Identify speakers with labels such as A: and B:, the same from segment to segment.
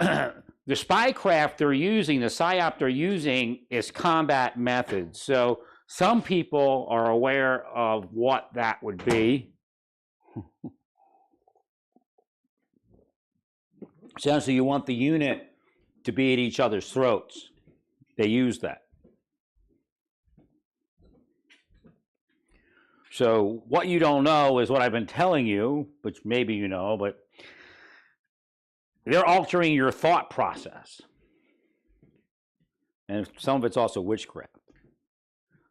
A: the spycraft they're using, the psyop they're using is combat methods. So some people are aware of what that would be. Essentially, you want the unit to be at each other's throats. They use that. So what you don't know is what I've been telling you, which maybe you know, but they're altering your thought process. And some of it's also witchcraft.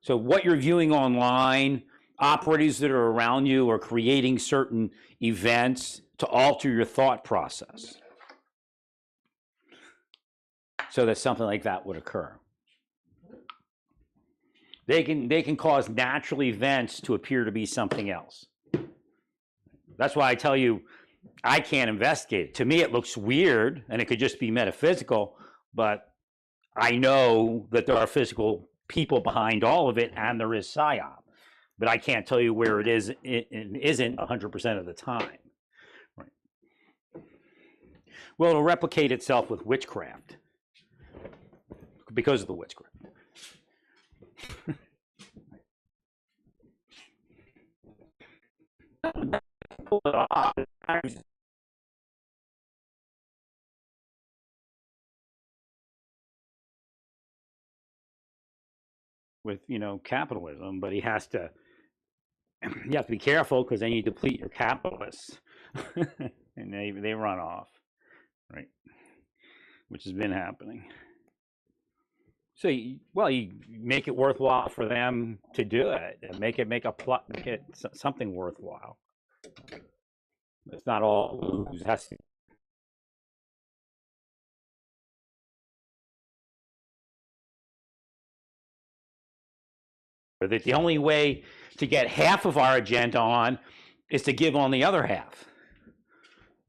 A: So what you're viewing online, operatives that are around you are creating certain events to alter your thought process so that something like that would occur. They can cause natural events to appear to be something else. That's why I tell you, I can't investigate it. To me, it looks weird, and it could just be metaphysical, but I know that there are physical people behind all of it, and there is psyop. But I can't tell you where it is. It isn't 100% of the time. Right. Well, it'll replicate itself with witchcraft because of the witchcraft. Pull it off. With capitalism, but he has to. You have to be careful because then you deplete your capitalists, and they run off, right? Which has been happening. So, you make it worthwhile for them to do it, and make it something worthwhile. It's not all lose. Has to. That the only way to get half of our agenda on is to give on the other half.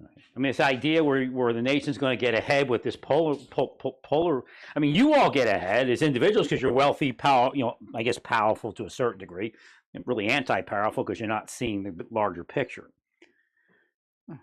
A: I mean, this idea where the nation's going to get ahead with this polar. I mean, you all get ahead as individuals because you're wealthy, I guess powerful to a certain degree, and really anti-powerful because you're not seeing the larger picture. I'm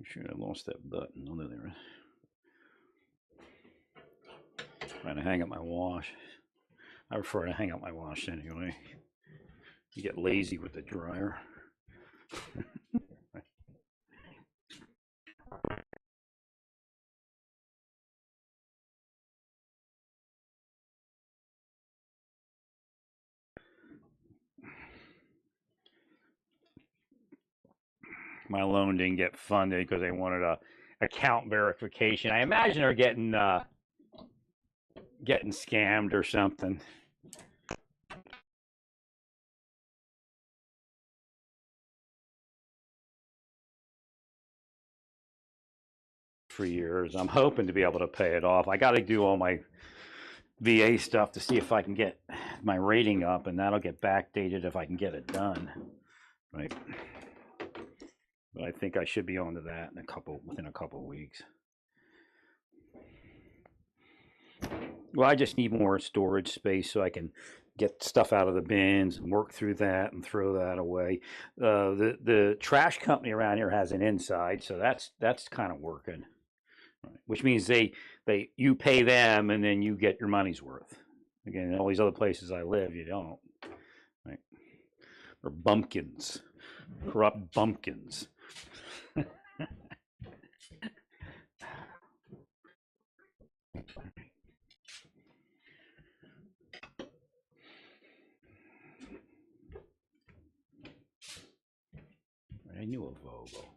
A: sure I lost that button. Oh, there. Trying to hang up my wash. I prefer to hang up my wash anyway. You get lazy with the dryer. My loan didn't get funded because they wanted a account verification. I imagine they're getting scammed or something. For years, I'm hoping to be able to pay it off. I got to do all my VA stuff to see if I can get my rating up, and that'll get backdated if I can get it done, right? But I think I should be on to that within a couple of weeks. Well, I just need more storage space so I can get stuff out of the bins and work through that and throw that away. The trash company around here has an inside, so that's kind of working, right? Which means you pay them and then you get your money's worth. Again, in all these other places I live, you don't, right? Or bumpkins, corrupt bumpkins. I knew a Vogel.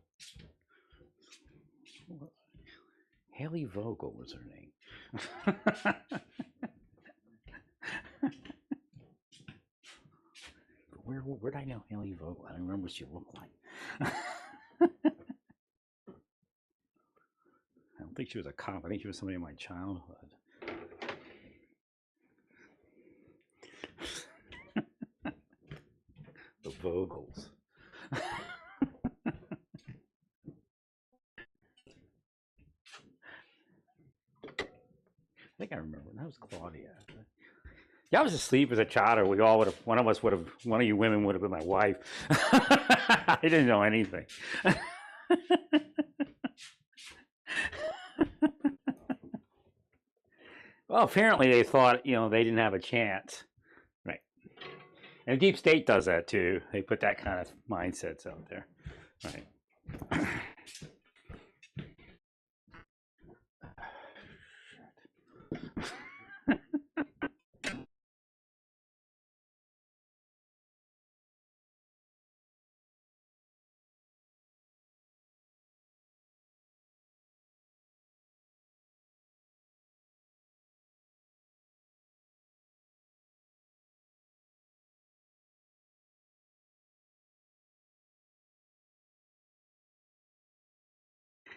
A: Haley Vogel was her name. Where'd I know Haley Vogel? I don't remember what she looked like. I don't think she was a cop. I think she was somebody in my childhood. The Vogels. I think I remember. That was Claudia. Yeah, I was asleep as a child. One of you women would have been my wife. I didn't know anything. Well, apparently they thought, they didn't have a chance. Right. And deep state does that too. They put that kind of mindsets out there. Right.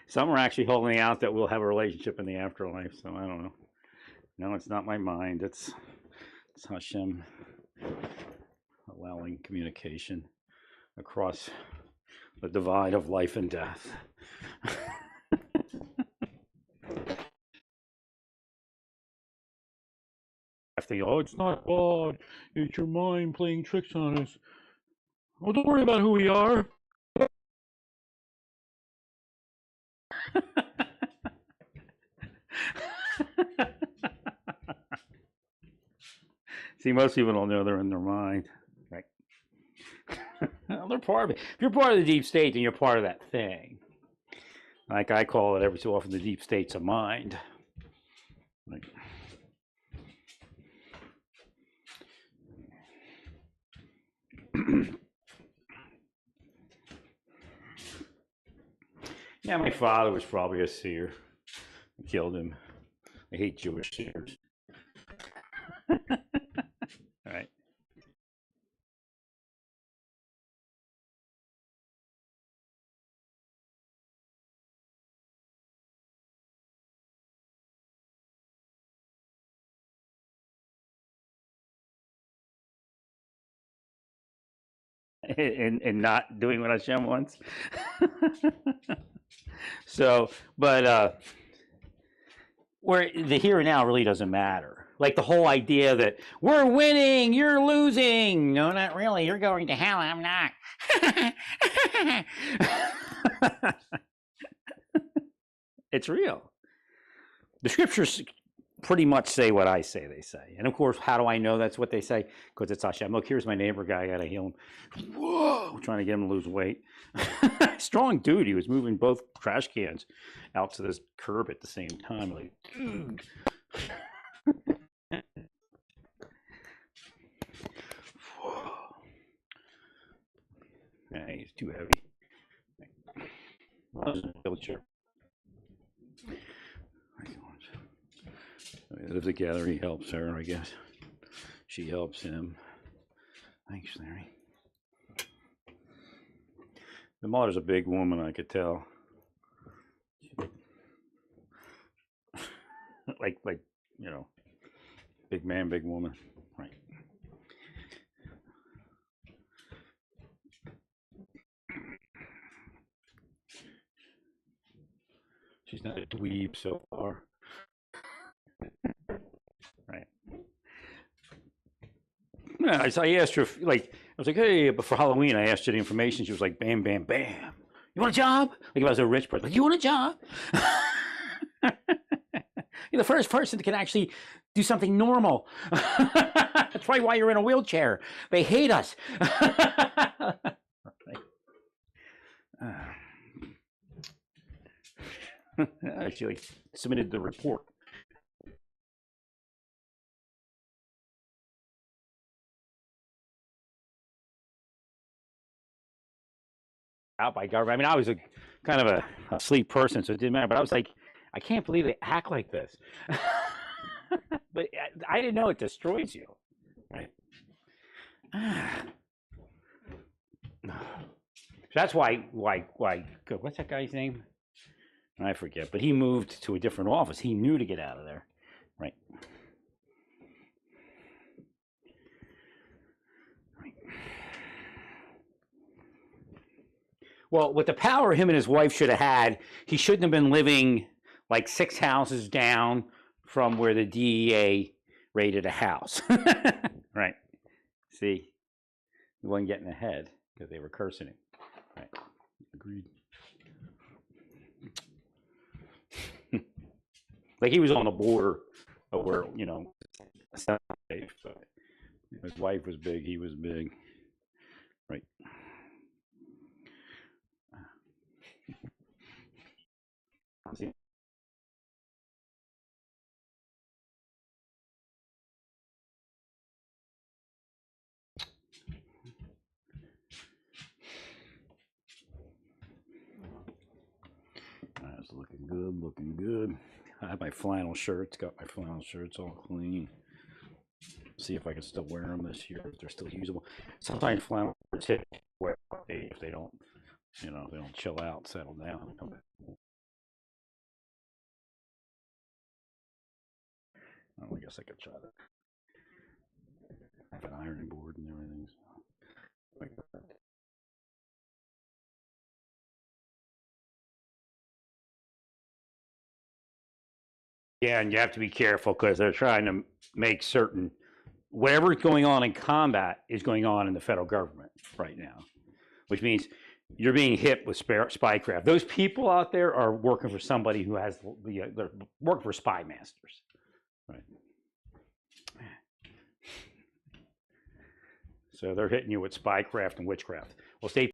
A: Some are actually holding out that we'll have a relationship in the afterlife. So I don't know. No, it's not my mind. It's Hashem allowing communication across the divide of life and death. Oh, it's not God. It's your mind playing tricks on us. Oh, don't worry about who we are. See, most people don't know they're in their mind. Right? Well, they're part of it. If you're part of the deep state, then you're part of that thing. Like I call it every so often, the deep state's a mind. Like, yeah, my father was probably a seer. I killed him. I hate Jewish seers. Right. And not doing what Hashem wants. So, but where the here and now really doesn't matter. Like the whole idea that we're winning, you're losing. No, not really. You're going to hell. I'm not. It's real. The scriptures pretty much say what I say they say. And of course, how do I know that's what they say? Because it's Hashem. Look, here's my neighbor guy. I got to heal him. Whoa, trying to get him to lose weight. Strong dude. He was moving both trash cans out to this curb at the same time. Like, dude. Yeah, he's too heavy. I was in a wheelchair. They live together. He helps her, I guess. She helps him. Thanks, Larry. The mother's a big woman, I could tell. like, big man, big woman. Right. She's not a dweeb so far. Right. Yeah, I asked her, I was like, hey, but for Halloween, I asked her the information. She was like, bam, bam, bam. You want a job? Like if I was a rich person. Like, you want a job? You're the first person that can actually do something normal. That's probably why you're in a wheelchair. They hate us. Actually submitted the report. Out by government. I mean, I was a kind of a sleep person, so it didn't matter. But I was like, I can't believe they act like this. But I didn't know it destroys you, right? That's why. What's that guy's name? I forget. But he moved to a different office. He knew to get out of there, right? Well, with the power him and his wife should have had, he shouldn't have been living like 6 houses down from where the DEA raided a house. Right. See, he wasn't getting ahead because they were cursing him. Right. Agreed. Like he was on the border of where, you know, it's not safe, but his wife was big, he was big. Right. That's looking good, looking good. I have my flannel shirts, got my flannel shirts all clean. See if I can still wear them this year, if they're still usable. Sometimes flannel shirts hit wear if they don't, you know, if they don't chill out, settle down, and come back. Oh, I guess I could try that. I have an ironing board and everything. So. Yeah, and you have to be careful because they're trying to make certain whatever's going on in combat is going on in the federal government right now, which means you're being hit with spycraft. Those people out there are working for somebody who has they're working for spy masters, right? So they're hitting you with spycraft and witchcraft. Well, stay